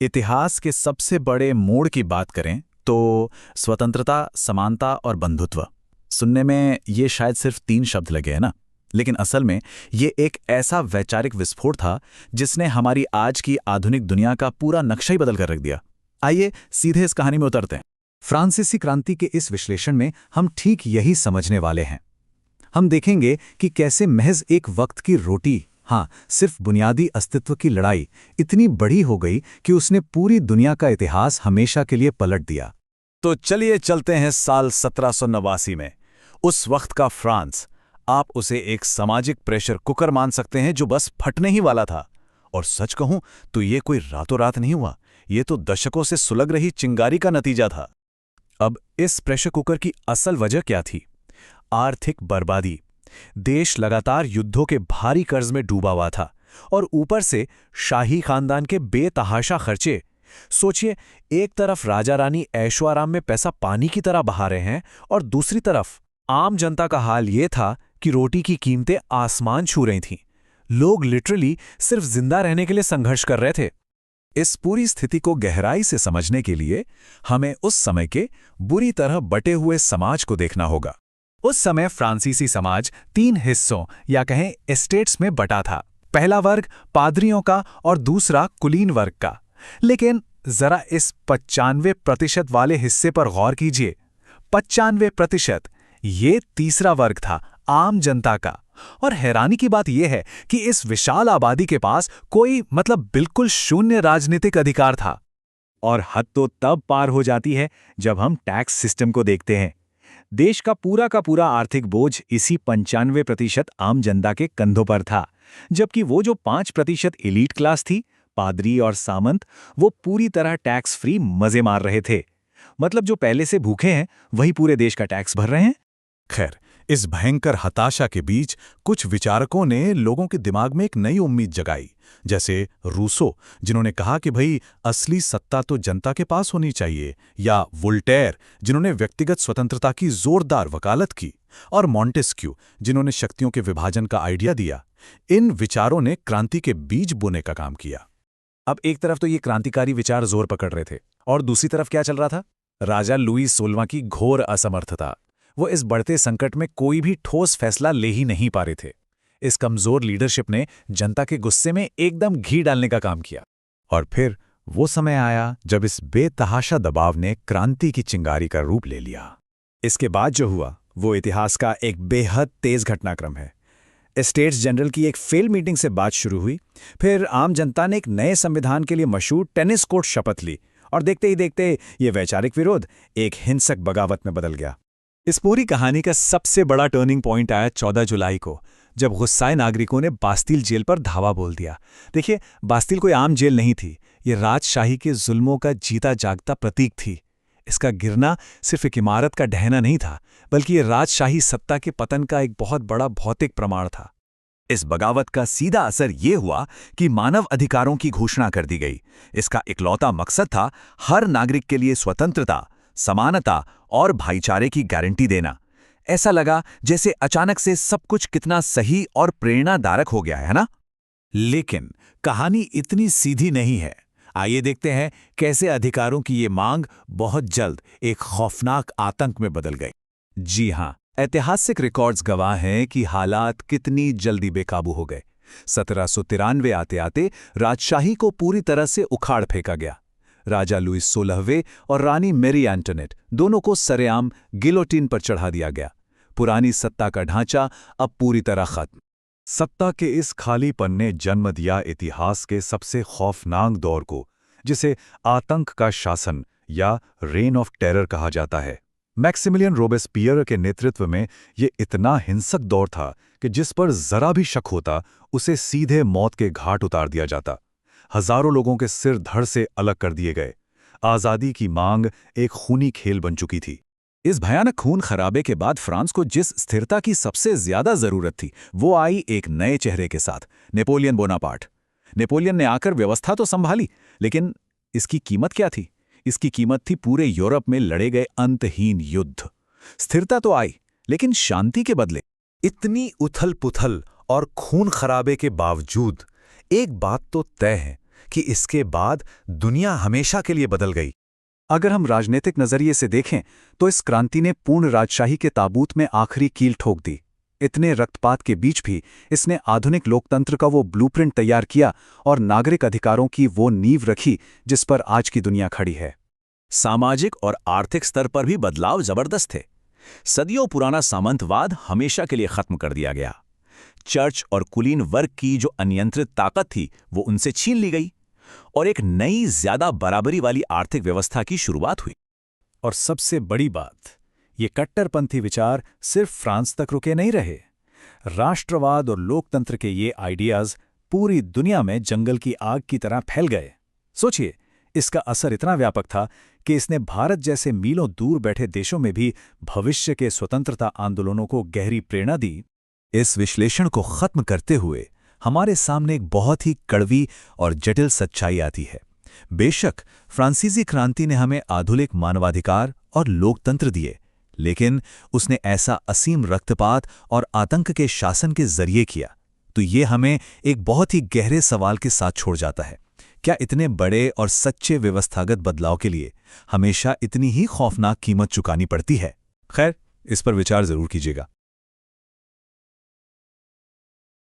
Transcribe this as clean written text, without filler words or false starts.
इतिहास के सबसे बड़े मोड़ की बात करें तो स्वतंत्रता, समानता और बंधुत्व। सुनने में ये शायद सिर्फ 3 शब्द लगे हैं ना, लेकिन असल में ये एक ऐसा वैचारिक विस्फोट था जिसने हमारी आज की आधुनिक दुनिया का पूरा नक्शा ही बदल कर रख दिया। आइए सीधे इस कहानी में उतरते हैं। फ्रांसीसी क्रांति के इस विश्लेषण में हम ठीक यही समझने वाले हैं। हम देखेंगे कि कैसे महज एक वक्त की रोटी, हाँ, सिर्फ बुनियादी अस्तित्व की लड़ाई इतनी बड़ी हो गई कि उसने पूरी दुनिया का इतिहास हमेशा के लिए पलट दिया। तो चलिए चलते हैं साल 1789 में। उस वक्त का फ्रांस, आप उसे एक सामाजिक प्रेशर कुकर मान सकते हैं जो बस फटने ही वाला था। और सच कहूं तो ये कोई रातों रात नहीं हुआ, ये तो दशकों से सुलग रही चिंगारी का नतीजा था। अब इस प्रेशर कुकर की असल वजह क्या थी? आर्थिक बर्बादी। देश लगातार युद्धों के भारी कर्ज में डूबा हुआ था और ऊपर से शाही खानदान के बेतहाशा खर्चे। सोचिए, एक तरफ राजा रानी ऐशो आराम में पैसा पानी की तरह बहा रहे हैं और दूसरी तरफ आम जनता का हाल ये था कि रोटी की कीमतें आसमान छू रही थीं। लोग लिटरली सिर्फ जिंदा रहने के लिए संघर्ष कर रहे थे। इस पूरी स्थिति को गहराई से समझने के लिए हमें उस समय के बुरी तरह बटे हुए समाज को देखना होगा। उस समय फ्रांसीसी समाज 3 हिस्सों या कहें एस्टेट्स में बटा था। पहला वर्ग पादरियों का और दूसरा कुलीन वर्ग का। लेकिन जरा इस 95% वाले हिस्से पर गौर कीजिए। 95%, ये तीसरा वर्ग था, आम जनता का। और हैरानी की बात यह है कि इस विशाल आबादी के पास कोई बिल्कुल शून्य राजनीतिक अधिकार था। और हद तो तब पार हो जाती है जब हम टैक्स सिस्टम को देखते हैं। देश का पूरा आर्थिक बोझ इसी 95% आम जनता के कंधों पर था, जबकि वो जो 5% एलीट क्लास थी, पादरी और सामंत, वो पूरी तरह टैक्स फ्री मजे मार रहे थे। जो पहले से भूखे हैं वही पूरे देश का टैक्स भर रहे हैं। खैर, इस भयंकर हताशा के बीच कुछ विचारकों ने लोगों के दिमाग में एक नई उम्मीद जगाई, जैसे रूसो, जिन्होंने कहा कि भाई असली सत्ता तो जनता के पास होनी चाहिए, या वोल्टेयर, जिन्होंने व्यक्तिगत स्वतंत्रता की जोरदार वकालत की, और मॉन्टेस्क्यू, जिन्होंने शक्तियों के विभाजन का आइडिया दिया। इन विचारों ने क्रांति के बीज बोने का काम किया। अब एक तरफ तो ये क्रांतिकारी विचार जोर पकड़ रहे थे, और दूसरी तरफ क्या चल रहा था? राजा लुई 16वां की घोर असमर्थता। वो इस बढ़ते संकट में कोई भी ठोस फैसला ले ही नहीं पा रहे थे। इस कमजोर लीडरशिप ने जनता के गुस्से में एकदम घी डालने का काम किया। और फिर वो समय आया जब इस बेतहाशा दबाव ने क्रांति की चिंगारी का रूप ले लिया। इसके बाद जो हुआ वो इतिहास का एक बेहद तेज घटनाक्रम है। स्टेट्स जनरल की एक फेल मीटिंग से बात शुरू हुई, फिर आम जनता ने एक नए संविधान के लिए मशहूर टेनिस कोर्ट शपथ ली, और देखते ही देखते ये वैचारिक विरोध एक हिंसक बगावत में बदल गया। इस पूरी कहानी का सबसे बड़ा टर्निंग पॉइंट आया 14 जुलाई को, जब गुस्साए नागरिकों ने बास्तिल जेल पर धावा बोल दिया। देखिए, बास्तिल कोई आम जेल नहीं थी, ये राजशाही के जुल्मों का जीता जागता प्रतीक थी। इसका गिरना सिर्फ एक इमारत का ढहना नहीं था, बल्कि ये राजशाही सत्ता के पतन का एक बहुत बड़ा भौतिक प्रमाण था। इस बगावत का सीधा असर ये हुआ कि मानव अधिकारों की घोषणा कर दी गई। इसका इकलौता मकसद था हर नागरिक के लिए स्वतंत्रता, समानता और भाईचारे की गारंटी देना। ऐसा लगा जैसे अचानक से सब कुछ कितना सही और प्रेरणादायक हो गया है ना? लेकिन कहानी इतनी सीधी नहीं है। आइए देखते हैं कैसे अधिकारों की ये मांग बहुत जल्द एक खौफनाक आतंक में बदल गई। जी हाँ, ऐतिहासिक रिकॉर्ड्स गवाह हैं कि हालात कितनी जल्दी बेकाबू हो गए। 1793 आते आते राजशाही को पूरी तरह से उखाड़ फेंका गया। राजा लुई 16वें और रानी मैरी एंटोनेट दोनों को सरेआम गिलोटिन पर चढ़ा दिया गया। पुरानी सत्ता का ढांचा अब पूरी तरह खत्म। सत्ता के इस खालीपन ने जन्म दिया इतिहास के सबसे खौफनाक दौर को, जिसे आतंक का शासन या रेन ऑफ टेरर कहा जाता है। मैक्सिमिलियन रोबेस्पियर के नेतृत्व में ये इतना हिंसक दौर था कि जिस पर जरा भी शक होता उसे सीधे मौत के घाट उतार दिया जाता। हजारों लोगों के सिर धड़ से अलग कर दिए गए। आजादी की मांग एक खूनी खेल बन चुकी थी। इस भयानक खून खराबे के बाद फ्रांस को जिस स्थिरता की सबसे ज्यादा जरूरत थी, वो आई एक नए चेहरे के साथ, नेपोलियन बोनापार्ट। नेपोलियन ने आकर व्यवस्था तो संभाली, लेकिन इसकी कीमत क्या थी? इसकी कीमत थी पूरे यूरोप में लड़े गए अंतहीन युद्ध। स्थिरता तो आई, लेकिन शांति के बदले इतनी उथल पुथल और खून खराबे के बावजूद एक बात तो तय है कि इसके बाद दुनिया हमेशा के लिए बदल गई। अगर हम राजनीतिक नजरिए से देखें तो इस क्रांति ने पूर्ण राजशाही के ताबूत में आखिरी कील ठोक दी। इतने रक्तपात के बीच भी इसने आधुनिक लोकतंत्र का वो ब्लूप्रिंट तैयार किया और नागरिक अधिकारों की वो नींव रखी जिस पर आज की दुनिया खड़ी है। सामाजिक और आर्थिक स्तर पर भी बदलाव जबरदस्त थे। सदियों पुराना सामंतवाद हमेशा के लिए खत्म कर दिया गया। चर्च और कुलीन वर्ग की जो अनियंत्रित ताकत थी वो उनसे छीन ली गई और एक नई ज्यादा बराबरी वाली आर्थिक व्यवस्था की शुरुआत हुई। और सबसे बड़ी बात, ये कट्टरपंथी विचार सिर्फ फ्रांस तक रुके नहीं रहे। राष्ट्रवाद और लोकतंत्र के ये आइडियाज पूरी दुनिया में जंगल की आग की तरह फैल गए। सोचिए, इसका असर इतना व्यापक था कि इसने भारत जैसे मीलों दूर बैठे देशों में भी भविष्य के स्वतंत्रता आंदोलनों को गहरी प्रेरणा दी। इस विश्लेषण को खत्म करते हुए हमारे सामने एक बहुत ही कड़वी और जटिल सच्चाई आती है। बेशक फ्रांसीसी क्रांति ने हमें आधुनिक मानवाधिकार और लोकतंत्र दिए, लेकिन उसने ऐसा असीम रक्तपात और आतंक के शासन के जरिए किया, तो ये हमें एक बहुत ही गहरे सवाल के साथ छोड़ जाता है। क्या इतने बड़े और सच्चे व्यवस्थागत बदलाव के लिए हमेशा इतनी ही खौफनाक कीमत चुकानी पड़ती है? खैर, इस पर विचार जरूर कीजिएगा।